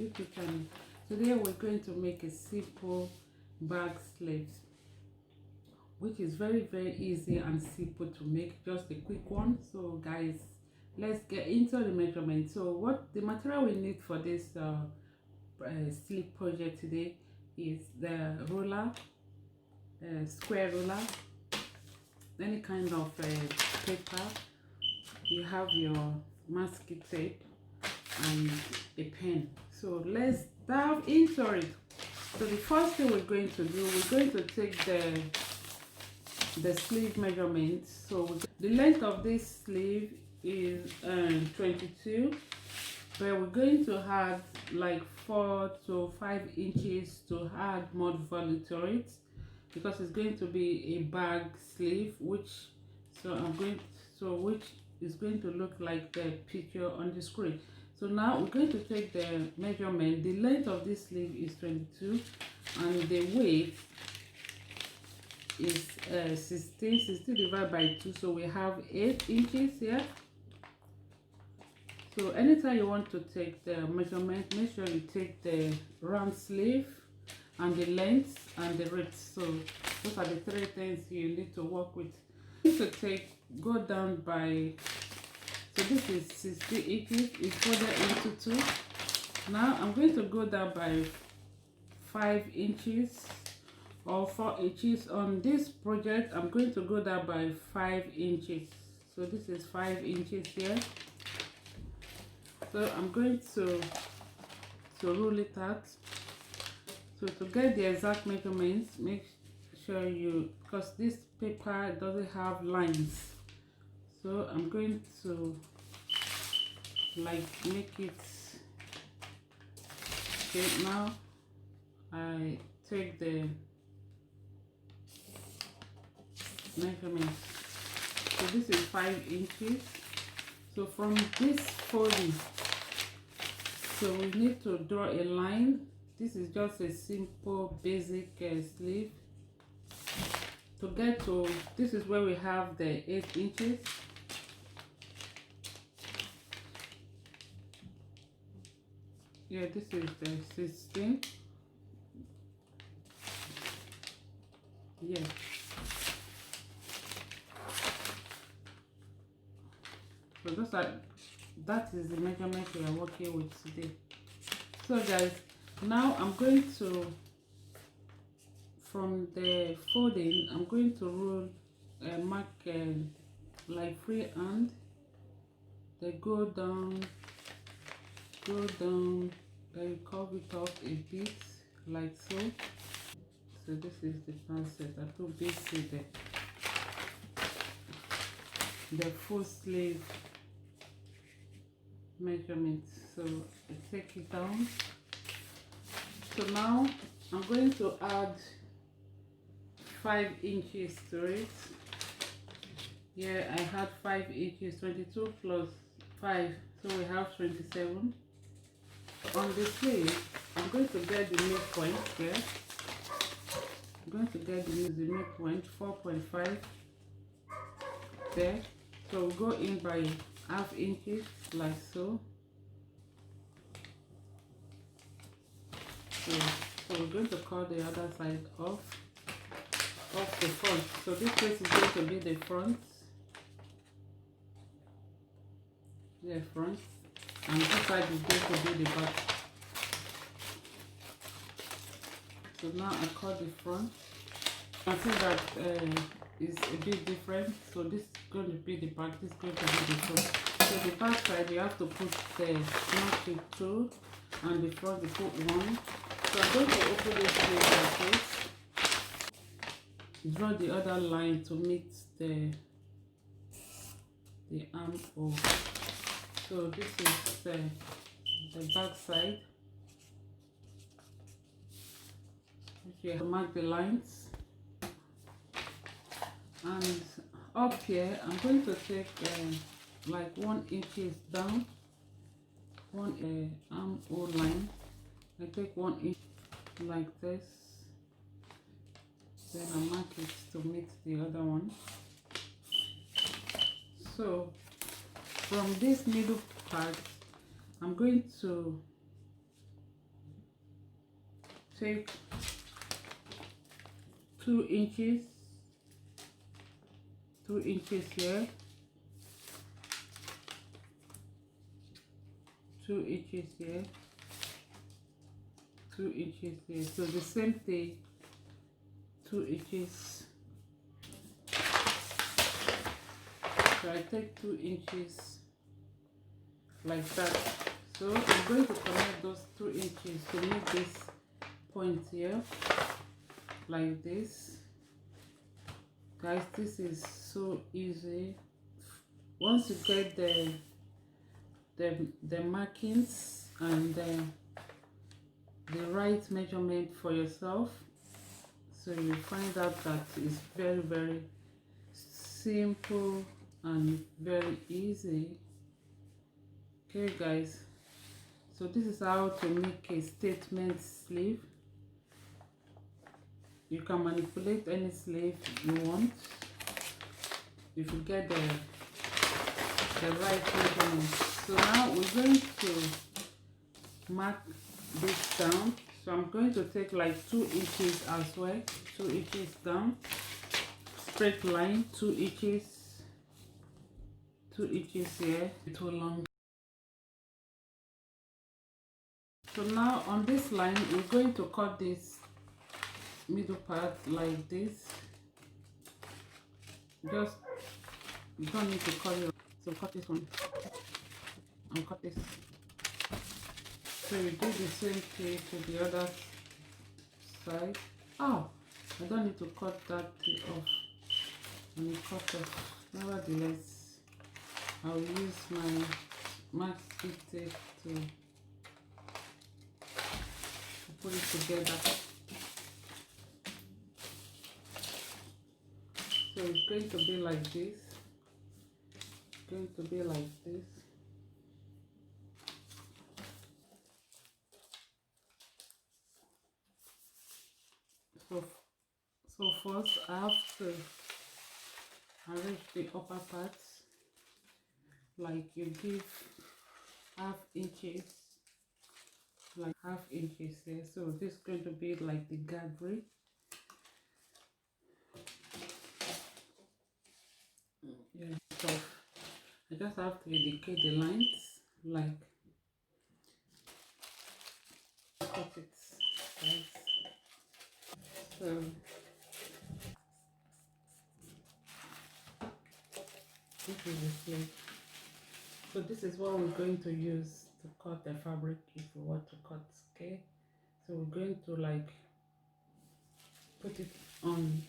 YouTube channel. Today we're going to make a simple bag sleeve, which is very easy and simple to make, just a quick one. So guys, let's get into the measurement. So what the material we need for this sleeve project today is the roller, square roller, any kind of paper. You have your masking tape and a pen. So let's dive into it. So the first thing we're going to do, we're going to take the sleeve measurement. So the length of this sleeve is 22, but we're going to add like 4 to 5 inches to add more volume to it, because it's going to be a bag sleeve, which is going to look like the picture on the screen. So now we're going to take the measurement. The length of this sleeve is 22 and the weight is 16 divided by 2, so we have 8 inches here. So anytime you want to take the measurement, make sure you take the round sleeve and the length and the width. So those are the 3 things you need to work with. You need to go down by, so this is 60 inches, it's folded into 2. Now I'm going to go down by 5 inches or 4 inches. On this project I'm going to go down by 5 inches. So this is 5 inches here. So I'm going to rule it out. So to get the exact measurements, make sure you, because this paper doesn't have lines, so I'm going to like make it. Okay, now I take the measurement. So this is 5 inches. So from this folding, so we need to draw a line. This is just a simple basic sleeve. To get to, this is where we have the 8 inches. Yeah, this is the 16. Yeah. So that is the measurement we are working with today. So guys, now I'm going to, from the folding, I'm going to rule mark like freehand. They go down, then you curve it up a bit like so. So this is the pancet. I put basically the full sleeve measurement. So I take it down. So now I'm going to add 5 inches to it. Yeah, I had 5 inches, 22 plus 5, so we have 27. On the sleeve, I'm going to get the midpoint here. I'm going to get the midpoint 4.5 there. So we'll go in by half inches like so. So we're going to cut the other side off the front. So this place is going to be the front. The front. And this side is going to be the back. So now I cut the front. I see that is a bit different. So this is going to be the back, this is going to be the front. So the back side you have to put the notch 2 and the front you put 1. So I'm going to open this place like this. Draw the other line to meet the armhole. So this is the back side. Okay, mark the lines, and up here I'm going to take like 1 inch down, one armhole line. I take 1 inch like this, then I mark it to meet the other one. So from this middle part I'm going to take 2 inches, 2 inches here, 2 inches here, 2 inches here. So the same thing, 2 inches. So I take 2 inches like that. So I'm going to connect those 2 inches to make this point here like this. Guys, this is so easy. Once you get the markings and the right measurement for yourself, so you find out that it's very, very simple and very easy. Okay guys, so this is how to make a statement sleeve. You can manipulate any sleeve you want if you get the right measurement. So now we're going to mark this down. So I'm going to take like 2 inches as well, 2 inches down, straight line, 2 inches, 2 inches here, too long. So now on this line, we're going to cut this middle part like this. Just, you don't need to cut it. So cut this one and cut this. So you do the same thing to the other side. Oh, I don't need to cut that off. And you cut off. Nevertheless, I'll use my masking tape to put it together. So it's going to be like this. It's going to be like this. So first I have to arrange the upper part, like you give half inches, like half inches here. So this is going to be like the guardrail. Yeah, so I just have to indicate the lines, like cut it, guys. So this is the sleeve. So this is what we're going to use to cut the fabric if we want to cut. Okay, so we're going to like put it on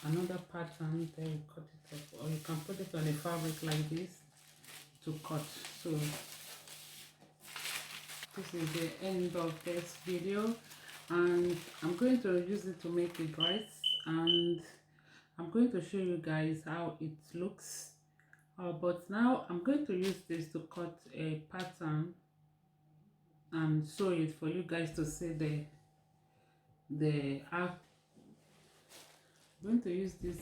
another pattern, then you cut it off, or you can put it on a fabric like this to cut. So this is the end of this video, and I'm going to use it to make a dress, and I'm going to show you guys how it looks. But now I'm going to use this to cut a pattern and sew it for you guys to see the I'm going to use this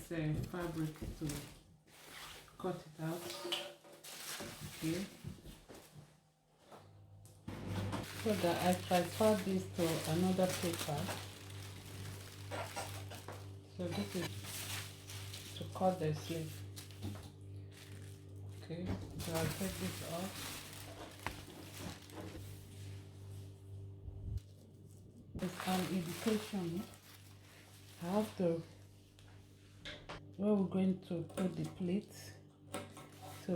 fabric to cut it out. Okay, so that I transfer this to another paper. So this is to cut the sleeve. Okay, so I'll take this off. It's an indication. I have to, where we're going to put the plate. So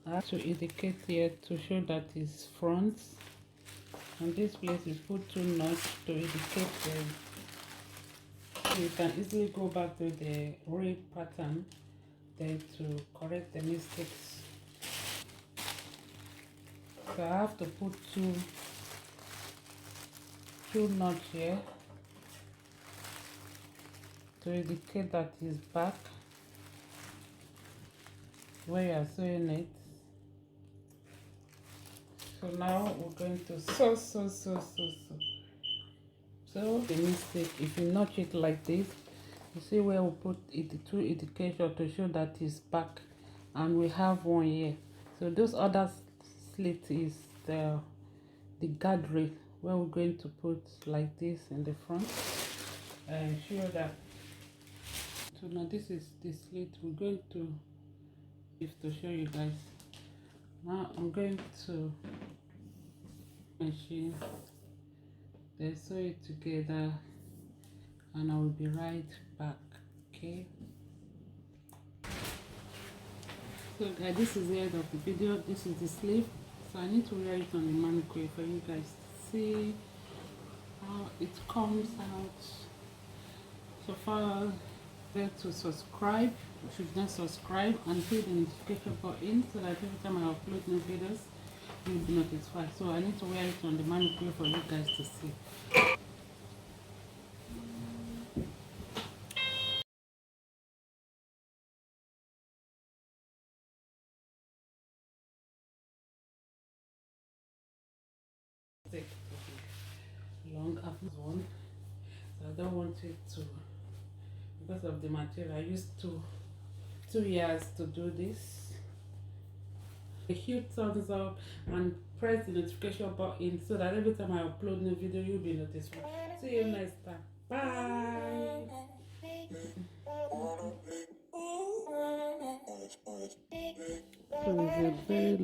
I have to indicate here to show that it's front. And this place we put 2 knots to indicate so you can easily go back to the real pattern then to correct the mistakes. So I have to put two knots here to indicate that it's back where you are sewing it. So now we're going to sew. So the mistake, if you notch it like this, you see where we put it, the 2 indication to show that it's back, and we have one here. So those other slit is the guardrail where we're going to put like this in the front and show that. So now this is the slit we're going to use to show you guys. Now I'm going to machine, then sew it together, and I will be right back. Okay, so guys, this is the end of the video. This is the sleeve, so I need to wear it on the mannequin for you guys to see how it comes out. So far, to subscribe if you've not subscribed, and hit the notification button so that every time I upload new videos you'll be notified. So I need to wear it on the mannequin for you guys to see. Long after one, so I don't want it to, because of the material. I used 2 years to do this. A huge thumbs up and press the notification button so that every time I upload new video you'll be notified. See you next time. Bye. So it's a very